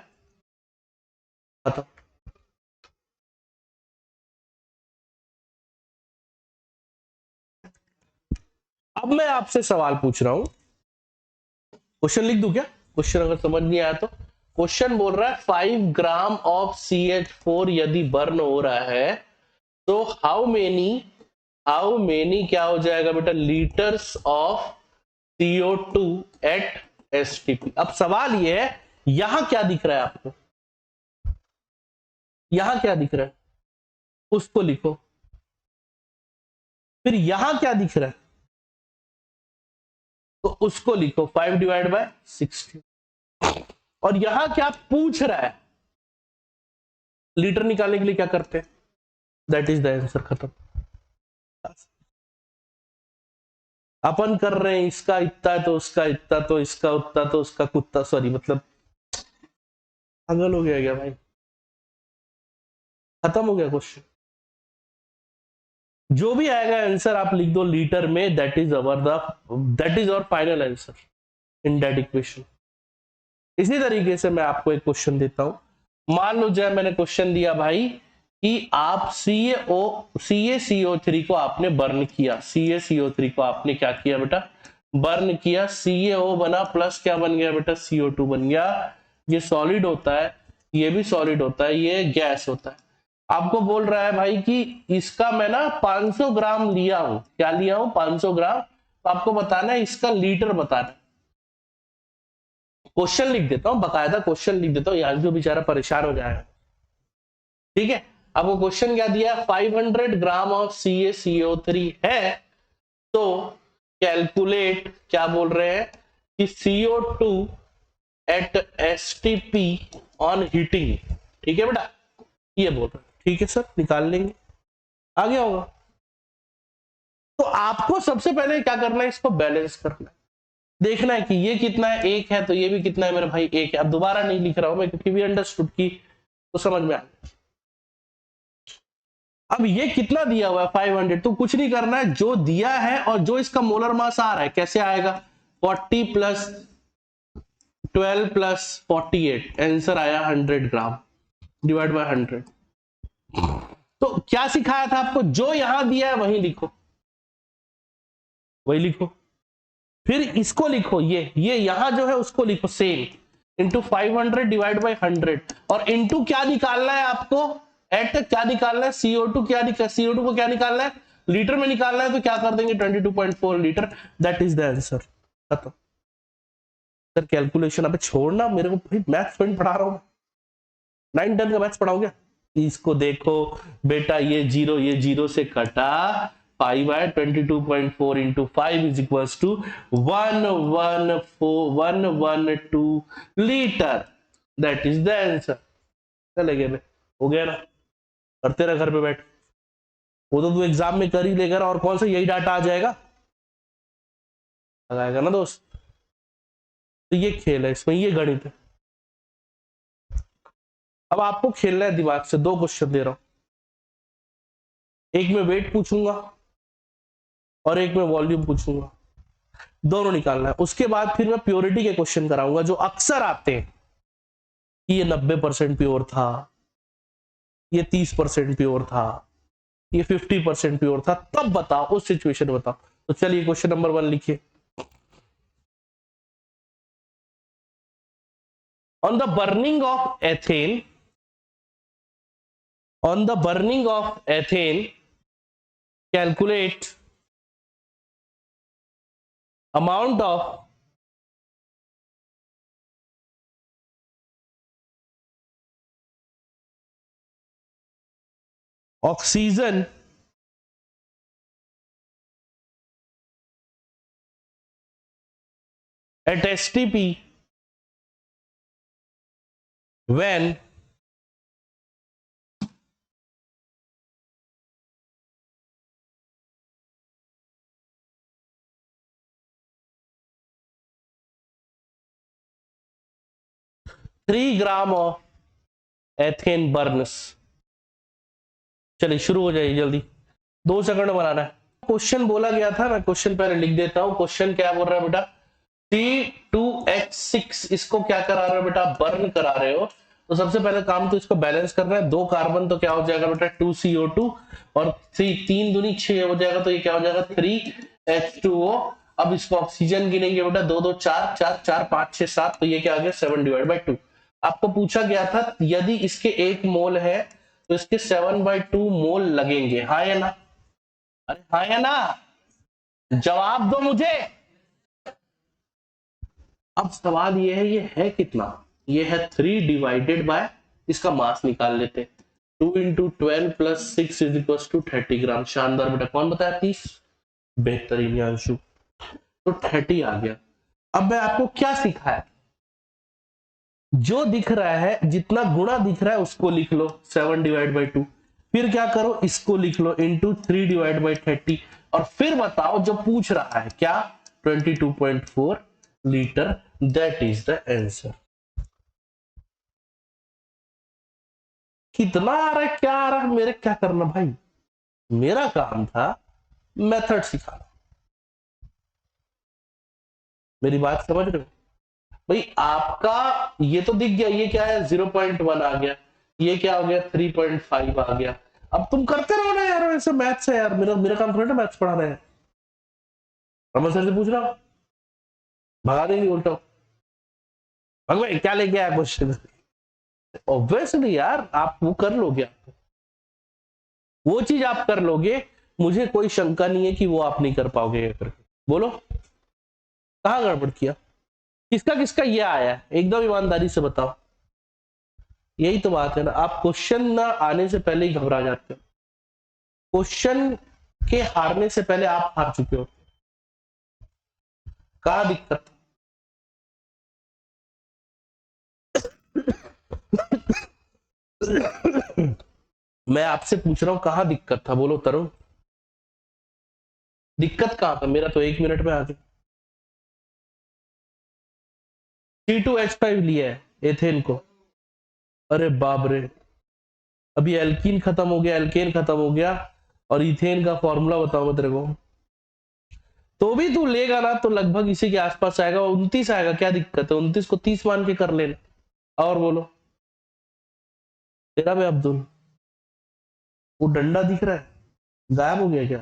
खत्म। अब मैं आपसे सवाल पूछ रहा हूं, क्वेश्चन लिख दूं क्या, क्वेश्चन अगर समझ नहीं आया तो। क्वेश्चन बोल रहा है 5 ग्राम ऑफ CH4 यदि बर्न हो रहा है तो हाउ मेनी क्या हो जाएगा बेटा, litres of CO2 eight STP। अब सवाल ये है, यहां क्या दिख रहा है आपको, यहां क्या दिख रहा है उसको लिखो, फिर यहां क्या दिख रहा है तो उसको लिखो 5 डिवाइड बाय 60। और यहां क्या पूछ रहा है, लीटर निकालने के लिए क्या करते हैं, दैट इज द आंसर, खत्म। अपन कर रहे हैं इसका इतना तो उसका इतना तो इसका उतना तो उसका कुत्ता, सॉरी मतलब पागल हो गया क्या भाई, खत्म हो गया क्वेश्चन। जो भी आएगा आंसर आप लिख दो लीटर में, that is our final answer in that equation. इसी तरीके से मैं आपको एक क्वेश्चन देता हूं। मान लो जब मैंने क्वेश्चन दिया भाई कि आप CaCO3 को आपने बर्न किया, CaCO3 को आपने क्या किया बेटा, बर्न किया, CaO बना प्लस क्या बन गया बेटा, CO2 बन गया। ये सॉलिड होता है, ये भी सॉलिड होता है, ये गैस होता है। आपको बोल रहा है भाई कि इसका मैं ना 500 ग्राम लिया हूं, क्या लिया हूं 500 ग्राम, तो आपको बताना है इसका लीटर बताना है। क्वेश्चन लिख देता हूं, बकायदा क्वेश्चन लिख देता हूं, यार जो बेचारा परेशान हो जाएगा। ठीक है, अब वो क्वेश्चन क्या दिया, 500 ग्राम ऑफ CaCO3 है, तो कैलकुलेट, क्या बोल रहे हैं कि CO2 eight STP on heating. ठीक है बेटा, ये बोल रहे हैं। ठीक है सर, निकाल लेंगे, आ गया होगा। तो आपको सबसे पहले क्या करना है, इसको बैलेंस करना है, देखना है कि ये कितना है, एक है तो ये भी कितना है मेरे भाई, एक है। अब दोबारा नहीं लिख रहा हूं मैं क्योंकि भी अंडरस्टूड की तो समझ में आ गया। अब ये कितना दिया हुआ है 500, तो कुछ नहीं करना है, जो दिया है और जो इसका मोलर मास आ रहा है कैसे आएगा, 40 प्लस 12 प्लस 48, आंसर आया 100 ग्राम डिवाइड बाय 100। तो क्या सिखाया था आपको, जो यहां दिया है वही लिखो, वही लिखो, फिर इसको लिखो, ये यहां जो है उसको लिखो सेम, इंटू 500 डिवाइड बाई 100, और इंटू क्या निकालना है आपको, एट क्या निकालना है, CO2 CO2 को क्या निकालना है, लीटर में निकालना है, तो क्या कर देंगे 22.4 litre, that is the answer. खत्म सर, कैलकुलेशन अब छोड़ना, मेरे को भाई मैथ्स पढ़ा रहा हूं, 9-10 का मैथ्स पढ़ाओगे, इसको देखो बेटा, ये जीरो से कटा, 22.4 into 5 is equals to 112 litre, that is the answer. चले गए, हो गया ना, करते रह घर पे बैठ, वो तो तू एग्जाम में कर ही लेगा, और कौन सा यही डाटा आ जाएगा, लगाएगा ना दोस्त। तो ये खेल है, इसमें ये गणित है। अब आपको खेलना है दिमाग से, 2 क्वेश्चन दे रहा हूं, एक में वेट पूछूंगा और एक में वॉल्यूम पूछूंगा, दोनों निकालना है। उसके बाद फिर मैं प्योरिटी के क्वेश्चन कराऊंगा जो अक्सर आते हैं कि ये 90% प्योर था, ये 30% प्योर था, ये 50% प्योर था, तब बताओ, उस सिचुएशन में बताओ। तो चलिए क्वेश्चन नंबर 1 लिखिए। On the burning of ethane, calculate amount of oxygen at STP when $3 gram of ethane Burns. चलिए शुरू हो जाइए जल्दी, 2 सेकंड बनाना है। क्वेश्चन बोला गया था, मैं क्वेश्चन पहले लिख देता हूं। क्वेश्चन क्या बोल रहा है बेटा, C2H6 इसको क्या करा रहे हो बेटा, बर्न करा रहे हो। तो सबसे पहले काम तो इसको बैलेंस करना है, 2 कार्बन तो क्या हो जाएगा बेटा 2CO2, और 3 दूनी 6 हो जाएगा, तो ये क्या हो जाएगा 3H2O। अब इसको ऑक्सीजन गिनेंगे बेटा, 2 2 4 4 4 5 6 7, तो ये क्या आ गया 7 डिवाइड बाई 2। आपको पूछा गया था यदि इसके 1 मोल है तो इसके 7/2 मोल लगेंगे, हाँ या ना, अरे हाँ या ना, जवाब दो मुझे। अब सवाल ये है कितना, ये है 3 डिवाइडेड बाय, इसका मास निकाल लेते, 2 into 12 plus 6 is equal to 30 gram. शानदार बेटा, कौन बताया 30, बेहतरीन अंशु, तो 30 आ गया। अब मैं आपको क्या सिखाया, जो दिख रहा है जितना गुणा दिख रहा है उसको लिख लो, 7 डिवाइड बाई 2, फिर क्या करो, इसको लिख लो इंटू 3 डिवाइड बाई 30, और फिर बताओ जो पूछ रहा है क्या, 22.4 litre, that is the answer. कितना आ रहा है, क्या आ रहा है, मेरे क्या करना भाई, मेरा काम था मेथड सिखाना। मेरी बात समझ रहे हो भाई, आपका ये तो दिख गया, ये क्या है 0.1 आ गया, ये क्या हो गया 3.5 आ गया। अब तुम करते रहो ना यार, ऐसे मैथ्स है यार, मेरा मेरा काम थोड़ा ना मैथ्स पढ़ा रहे हैं। रमन सर से पूछ रहा हूँ, भगा देंगे उल्टा, भगवान क्या लेके आया क्वेश्चन। ऑब्वियसली यार आप वो कर लोगे, आप वो चीज आप कर लोगे, मुझे कोई शंका नहीं है कि वो आप नहीं कर पाओगे करके। बोलो कहां गड़बड़ किया, किसका किसका ये आया है, एकदम ईमानदारी से बताओ। यही तो बात है ना, आप क्वेश्चन ना आने से पहले ही घबरा जाते हो, क्वेश्चन के हारने से पहले आप हार चुके हो। कहां दिक्कत मैं आपसे पूछ रहा हूं कहां दिक्कत था, बोलो तरुण, दिक्कत कहां था, मेरा तो 1 मिनट में आ गया। C2H5 लिया है एथेन को, अरे बाप रे, अभी एल्कीन खत्म हो गया, एल्केन खत्म हो गया, और इथेन का फॉर्मूला बताओ मैं तेरे को, तो भी तू लेगा ना तो लगभग इसी के आसपास आएगा, 29 आएगा, क्या दिक्कत है, 29 को 30 मान के कर लेना। और बोलो तेरा भी अब्दुल, वो डंडा दिख रहा है, गायब हो गया क्या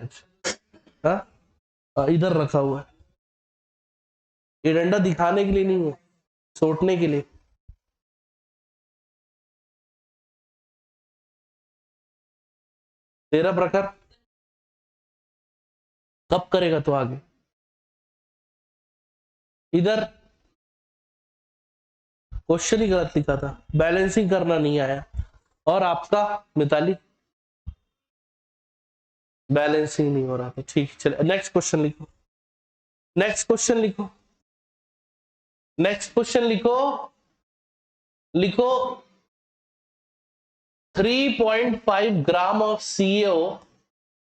आज, इधर रखा हुआ है, ये डंडा दिखाने के लिए नहीं है, सोटने के लिए। तेरा प्रकार कब करेगा तो आगे, इधर क्वेश्चन ही गलत लिखा था, बैलेंसिंग करना नहीं आया, और आपका मिताली बैलेंसिंग नहीं हो रहा था, ठीक, चले नेक्स्ट क्वेश्चन लिखो, नेक्स्ट क्वेश्चन लिखो, नेक्स्ट क्वेश्चन लिखो, लिखो 3.5 gram of CO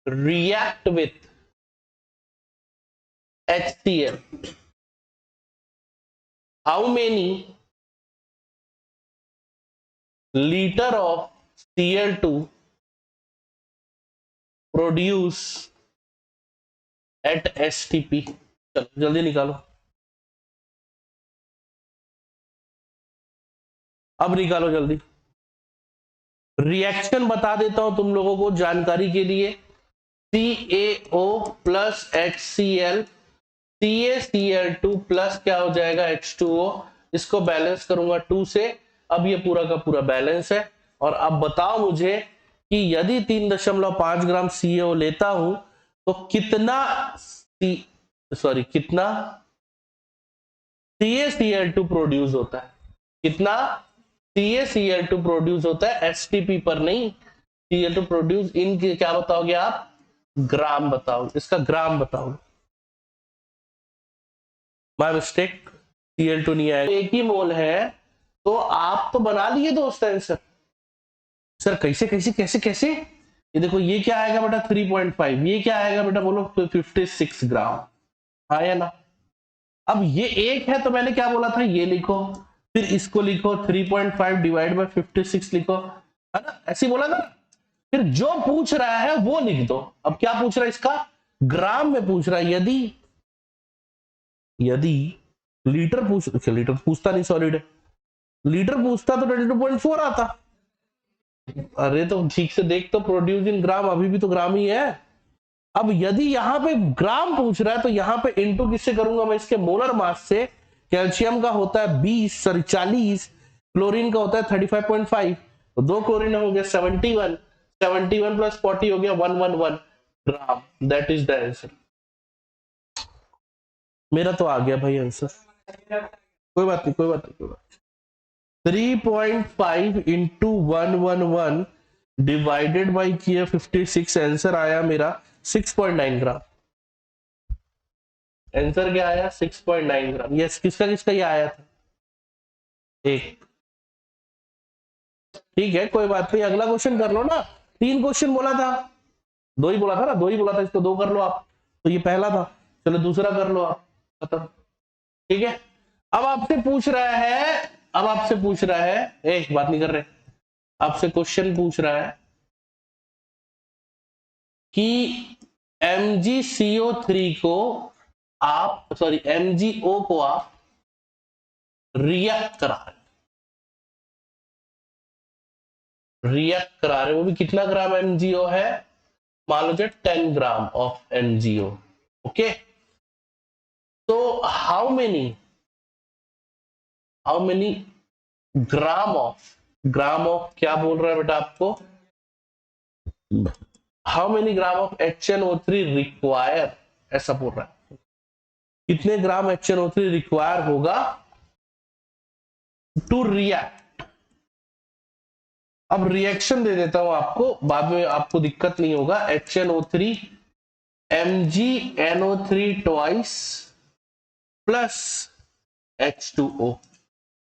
react with HCl, how many liter of Cl2 produce at STP, चलो जल्दी निकालो, अब निकालो जल्दी। रिएक्शन बता देता हूं तुम लोगों को जानकारी के लिए, CaO plus HCl, CaCl2 plus क्या हो जाएगा H2O, इसको बैलेंस करूंगा 2 से, अब ये पूरा का पूरा बैलेंस है। और अब बताओ मुझे कि यदि 3.5 ग्राम CaO लेता हूं तो कितना कितना CaCl2 प्रोड्यूस होता है, कितना CaCl2 प्रोड्यूस होता है, STP पर नहीं, Cl2 प्रोड्यूस इन क्या बताओगे आप, ग्राम बताओ, इसका ग्राम बताओ, माय मिस्टेक, Cl2 नहीं आएगा, एक ही मोल है, तो आप तो बना लिए दोस्त आंसर। सर कैसे कैसे कैसे कैसे, ये देखो ये क्या आएगा बेटा 3.5, ये क्या आएगा बेटा बोलो 56 ग्राम, हाँ या ना। अब ये एक है तो मैंने क्या बोला था, ये लिखो, फिर इसको लिखो 3.5 डिवाइड बाय 56 लिखो, है ना, ऐसे बोला था। फिर जो पूछ रहा है वो लिख दो। अब क्या पूछ रहा है, इसका ग्राम में पूछ रहा है, यदि यदि लीटर पूछ, लीटर पूछता नहीं, सॉलिड है, लीटर पूछता तो 22.4 आता। अरे तो ठीक से देख तो, प्रोड्यूस इन ग्राम, अभी भी तो ग्राम ही है। अब यदि यहां पे ग्राम पूछ रहा है तो यहां पे इनटू किससे करूंगा मैं, इसके मोलर मास से। कैल्शियम का होता है 40, क्लोरीन का होता है 35.5, तो 2 क्लोरीन हो गया 71, 71 प्लस 40 हो गया 111 ग्राम, दैट इज द आंसर। मेरा तो आ गया भाई आंसर, कोई बात नहीं, कोई बात नहीं, कोई बात नहीं। 3.5 इंटू 111 डिवाइडेड बाई किया 56, आंसर आया मेरा 6.9 ग्राम। आंसर क्या आया 6.9 ग्राम। यस, किसका किसका ये आया था, एक, ठीक है कोई बात नहीं, अगला क्वेश्चन कर लो ना, 3 क्वेश्चन बोला था, 2 ही बोला था ना, 2 ही बोला था, इसको 2 कर लो आप, तो ये पहला था, चलो दूसरा कर लो आप, खत्म। ठीक है, अब आपसे पूछ रहा है, एक बात नहीं कर रहे, आपसे क्वेश्चन पूछ रहा है कि MgCO3 को आप, सॉरी MgO को आप रिएक्ट करा रहे, वो भी कितना ग्राम MgO है, मान लो 10 ग्राम ऑफ MgO। ओके, तो हाउ मेनी ग्राम ऑफ क्या बोल रहा है बेटा आपको, how many gram of HNO3 require, ऐसा बोल रहा है, कितने ग्राम HNO3 रिक्वायर होगा टू रिएक्ट। अब रिएक्शन दे देता हूं आपको, बाद में आपको दिक्कत नहीं होगा। HNO3 MgNO3 twice plus H2O,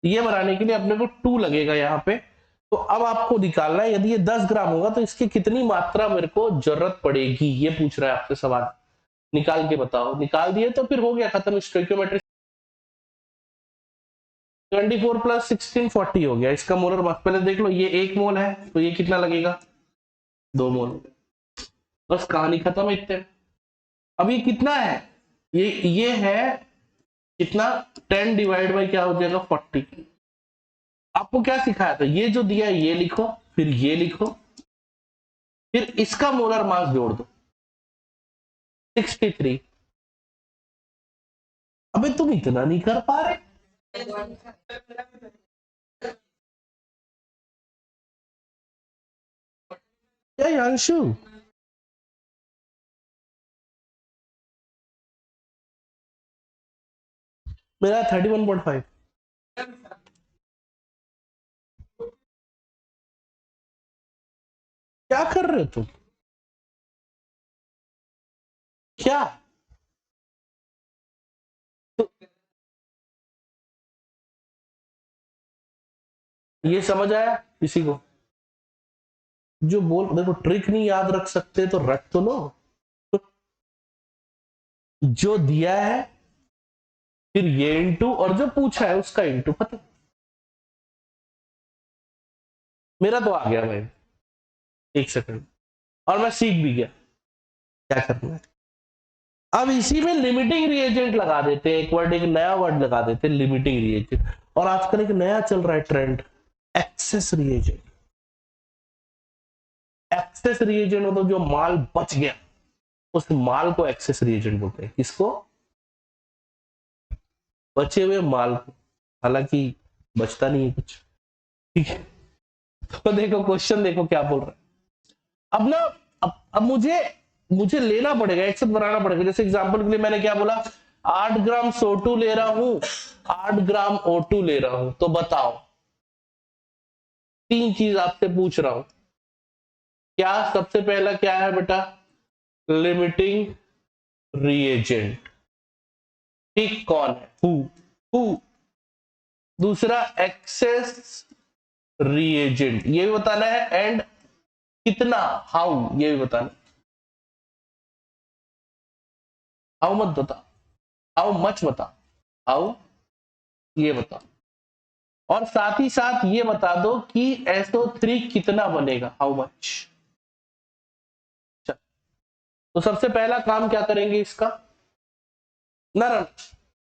ये बनाने के लिए अपने को 2 लगेगा यहां पे। तो अब आपको निकालना है, यदि ये 10 ग्राम होगा तो इसकी कितनी मात्रा मेरे को जरूरत पड़ेगी, ये पूछ रहा है आपसे सवाल, निकाल के बताओ। निकाल दिए तो फिर हो गया खत्म, स्टोइकियोमेट्री 24 प्लस 16 40 हो गया इसका मोलर मास। पहले देख लो, ये 1 मोल है तो ये कितना लगेगा, 2 मोल, बस कहानी खत्म है इतने। अब ये कितना है, ये है कितना, 10 डिवाइड बाई क्या हो जाएगा 40। आपको क्या सिखाया था, ये जो दिया है ये लिखो, फिर ये लिखो, फिर इसका मोलर मास जोड़ दो 63। अबे तुम इतना नहीं कर पा रहे, क्या यांशु, मेरा 31.5। क्या कर रहे हो तुम, क्या तो ये समझ आया किसी को, जो बोल, देखो ट्रिक नहीं याद रख सकते तो रट तो लो, जो दिया है फिर ये इंटू, और जो पूछा है उसका इंटू, खत्म। मेरा तो आ गया भाई, 1 सेकंड, और मैं सीख भी गया क्या करना है। अब इसी में लिमिटिंग रिएजेंट लगा देते हैं, एक वर्ड, एक नया वर्ड लगा देते हैं, लिमिटिंग रिएजेंट। और आजकल एक नया चल रहा है trend, access reagent. Access reagent मतलब जो माल बच गया, उस माल को एक्सेस रिएजेंट बोलते हैं। किसको, बचे हुए माल को, हालांकि बचता नहीं है कुछ। ठीक है, तो देखो क्वेश्चन, देखो क्या बोल रहा है। अब ना, अब मुझे लेना पड़ेगा, एक्सेस बनाना पड़ेगा। जैसे एग्जांपल के लिए मैंने क्या बोला, 8 ग्राम SO2 ले रहा हूं, 8 ग्राम O2 ले रहा हूं, तो बताओ 3 चीज आपसे पूछ रहा हूं। क्या सबसे पहला क्या है बेटा, लिमिटिंग रिएजेंट, ठीक, कौन है, हु। दूसरा एक्सेस रिएजेंट, ये भी बताना है, एंड कितना, हाउ, ये भी बताना। हाउ मत बता, हाउ मच बता, हाउ ये बता, और साथ ही साथ ये बता दो कि SO3 कितना बनेगा, हाउ मच। तो सबसे पहला काम क्या करेंगे इसका, ना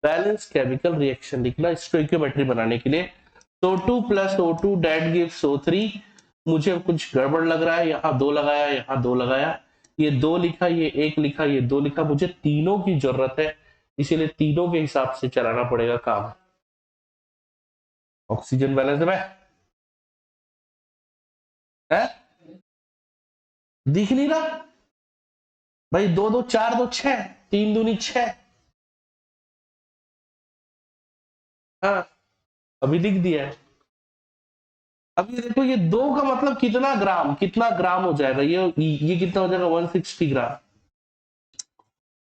बैलेंस केमिकल रिएक्शन लिखना स्टोइकियोमेट्री बनाने के लिए। SO2 plus O2 that gives SO3। मुझे कुछ गड़बड़ लग रहा है, यहाँ 2 लगाया, यहाँ 2 लगाया, ये 2 लिखा, ये 1 लिखा, ये 2 लिखा, मुझे तीनों की जरूरत है, इसीलिए तीनों के हिसाब से चलाना पड़ेगा काम। ऑक्सीजन बैलेंस में है, दिख नहीं रहा भाई, 2 2 4 2 6, 3 दूनी 6, हाँ अभी लिख दिया है। अब ये देखो, ये 2 का मतलब कितना ग्राम हो जाएगा, ये कितना हो जाएगा, 160 ग्राम।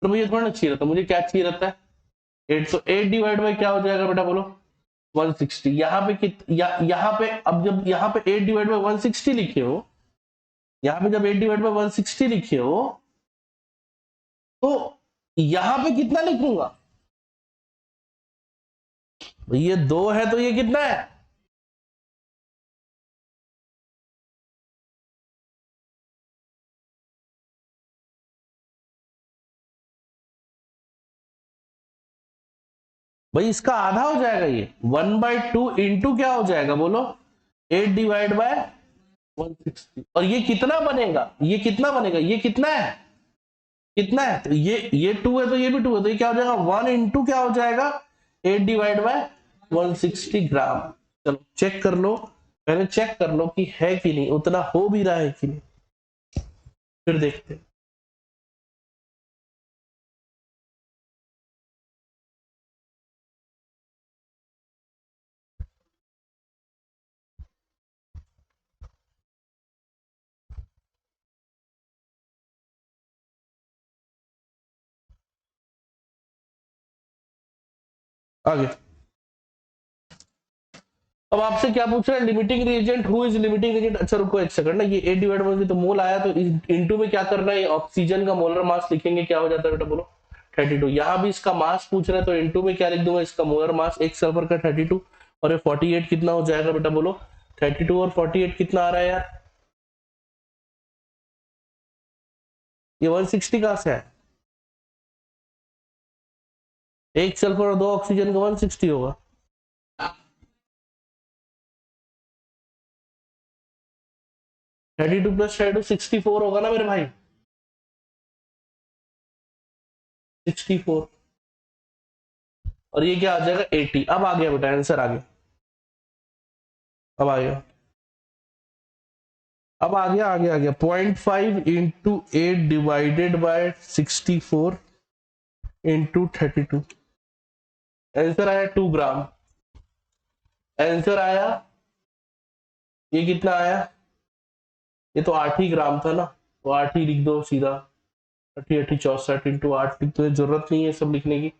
तो मुझे थोड़ा ना चाहिए रहता, मुझे क्या चाहिए रहता है 8, तो 8 डिवाइड बाई क्या हो जाएगा बेटा बोलो, 160। यहाँ पे यहाँ पे अब जब यहाँ पे 8 डिवाइड बाई 160 लिखे हो, यहाँ पे जब 8 डिवाइड बाय 160 लिखे हो तो यहां पे कितना लिखूंगा? ये 2 है तो ये कितना है? भाई इसका आधा हो जाएगा ये 1/2 इंटू क्या हो जाएगा बोलो 8 डिवाइड बाय 160 और ये कितना बनेगा? ये कितना बनेगा? ये कितना है? कितना है? तो ये 2 है तो ये भी 2 है तो ये क्या हो जाएगा 1 इंटू क्या हो जाएगा 8 डिवाइड बाय 160 ग्राम। चलो चेक कर लो, पहले चेक कर लो कि है कि नहीं, उतना हो भी रहा है कि नहीं, फिर देखते हैं। आगे अब आपसे क्या पूछ रहा है limiting reagent, who is limiting reagent. अच्छा रुको एक सेकंड ना, ये 8 डिवाइड बाय तो मोल आया तो इनटू में क्या करना है, ऑक्सीजन का मोलर मास लिखेंगे, क्या हो जाता है बेटा बोलो 32। यहाँ भी इसका मास पूछ रहा है तो इनटू में क्या लिख दूंगा, इसका मोलर मास एक सल्फर का 32 और ये 48 कितना हो जाएगा बेटा बोलो 32 और 48 कितना आ रहा है यार, ये 160 कहां से है? एक सल्फर और 2 ऑक्सीजन का 160 होगा। 32 प्लस 32 64 होगा ना मेरे भाई, 64 और ये क्या आ जाएगा 80। अब आ गया बेटा आंसर आ गया, अब आ गया, अब आ गया, आ गया 0.5 into 8 divided by 64 into 32, answer आया 2 ग्राम। आंसर आया, ये कितना आया, ये तो 8 ही ग्राम था ना, तो 8 ही लिख दो सीधा, 8 8 64 इंटू 8 लिख दो, जरूरत नहीं है सब लिखने की।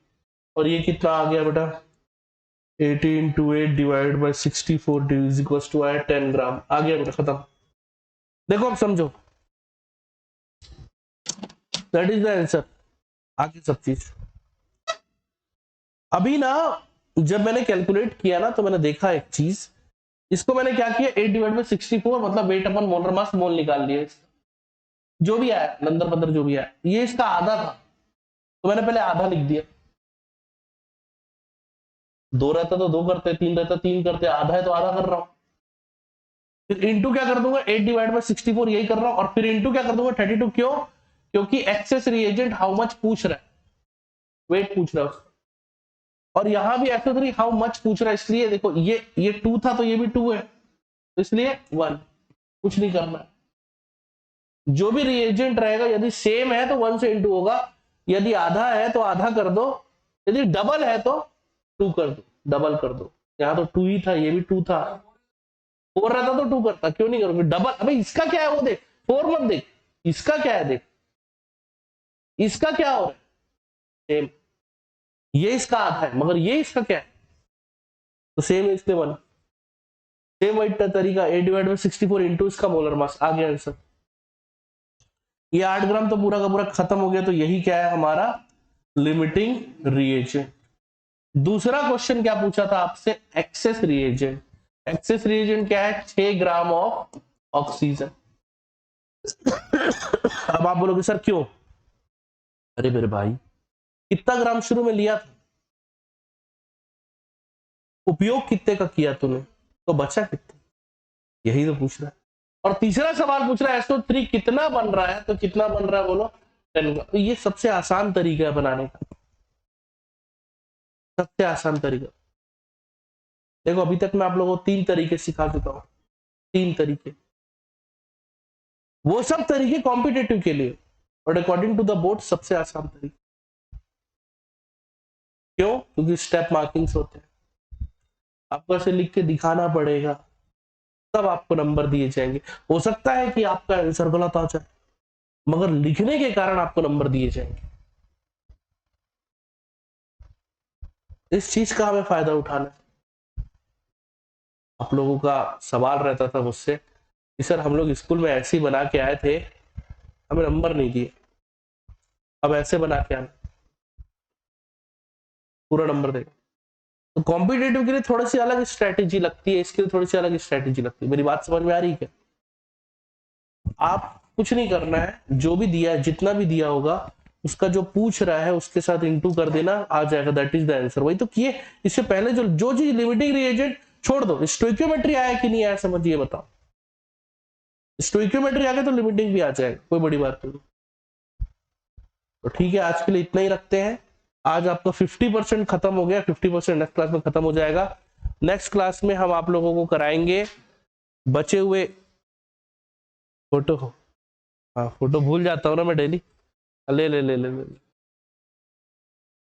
और ये कितना आ गया बेटा 80 into 8 divide by 64 is equal to आया 10 ग्राम। आ गया बेटा खत्म। देखो अब समझो, दैट इज द आंसर। आगे सब चीज अभी ना, जब मैंने कैलकुलेट किया ना तो मैंने देखा एक चीज, इसको मैंने क्या किया 8 डिवाइड बाय 64 मतलब वेट अपन मोलर मास मोल निकाल लिया, जो भी आया नंदर पंदर जो भी आया, ये इसका आधा था तो मैंने पहले आधा लिख दिया, 2 रहता तो 2 करते, 3 रहता 3 करते, आधा है तो आधा कर रहा हूं। फिर इंटू क्या कर दूंगा 8 डिवाइड बाय 64 यही कर रहा हूं, और फिर इंटू क्या कर दूंगा 32। क्यों? क्योंकि एक्सेस रिएजेंट हाउ मच पूछ रहा है, वेट पूछ रहा है उसका। और यहां भी एक्सेसरी हाउ मच पूछ रहा है, इसलिए देखो ये 2 था तो ये भी 2 है तो इसलिए 1, कुछ नहीं करना है। जो भी रिएजेंट रहेगा यदि सेम है तो 1 से इंटू होगा, यदि आधा है तो आधा कर दो, यदि डबल है तो 2 कर दो, डबल कर दो। यहाँ तो 2 ही था, ये भी 2 था, 4 रहता तो 2 करता, क्यों नहीं करोगे डबल। अबे इसका क्या है वो देख, 4 मत देख, इसका क्या है देख, इसका क्या हो रहा है सेम, ये इसका आधा है मगर ये इसका क्या है तो सेम है इसलिए 1। सेम वही तरीका 8 डिवाइड बाय 64 इंटू इसका मोलर मास, आ गया आंसर। ये 8 ग्राम तो पूरा का पूरा खत्म हो गया, तो यही क्या है हमारा लिमिटिंग रिएजेंट। दूसरा क्वेश्चन क्या पूछा था आपसे, एक्सेस रिएजेंट। एक्सेस रिएजेंट क्या है 6 ग्राम ऑफ ऑक्सीजन। अब आप बोलोगे सर क्यों, अरे मेरे भाई कितना ग्राम शुरू में लिया था, उपयोग कितने का किया तूने, तो बचा कितना, यही तो पूछ रहा है। और तीसरा सवाल पूछ रहा है SO3 कितना बन रहा है, तो कितना बन रहा है बोलो 10 ग्राम। तो ये सबसे आसान तरीका है बनाने का, सबसे आसान तरीका। देखो अभी तक मैं आप लोगों को 3 तरीके सिखा चुका हूं, 3 तरीके, वो सब तरीके कॉम्पिटेटिव के लिए, but according to the board सबसे आसान तरीका। क्यों? क्योंकि स्टेप मार्किंग्स होते हैं, आपको ऐसे लिख के दिखाना पड़ेगा तब आपको नंबर दिए जाएंगे। हो सकता है कि आपका आंसर गलत आ जाए मगर लिखने के कारण आपको नंबर दिए जाएंगे। इस चीज का हमें फायदा उठाना है। आप लोगों का सवाल रहता था मुझसे कि सर हम लोग स्कूल में ऐसे ही बना के आए थे, हमें नंबर नहीं दिए, अब ऐसे बना के आना, पूरा नंबर देगा। तो कॉम्पिटेटिव के लिए थोड़ी सी अलग स्ट्रेटेजी लगती है, इसके लिए थोड़ी सी अलग स्ट्रेटेजी लगती है। मेरी बात समझ में आ रही है क्या? आप कुछ नहीं करना है, जो भी दिया है, जितना भी दिया होगा उसका जो पूछ रहा है उसके साथ इंटू कर देना, आ जाएगा, दैट इज द आंसर। वही तो किए इससे पहले। जो चीज लिमिटिंग रिएजेंट छोड़ दो, स्टोइकियोमेट्री आया कि नहीं आया समझिए, बताओ। स्टोइकियोमेट्री आ गया तो लिमिटिंग भी आ जाएगा, कोई बड़ी बात नहीं। तो ठीक है, आज के लिए इतना ही रखते हैं। आज आपका 50% खत्म हो गया, 50% नेक्स्ट क्लास में खत्म हो जाएगा। नेक्स्ट क्लास में हम आप लोगों को कराएंगे बचे हुए फोटो। हाँ, फोटो भूल जाता हूँ ना मैं डेली। ले ले ले ले, ले।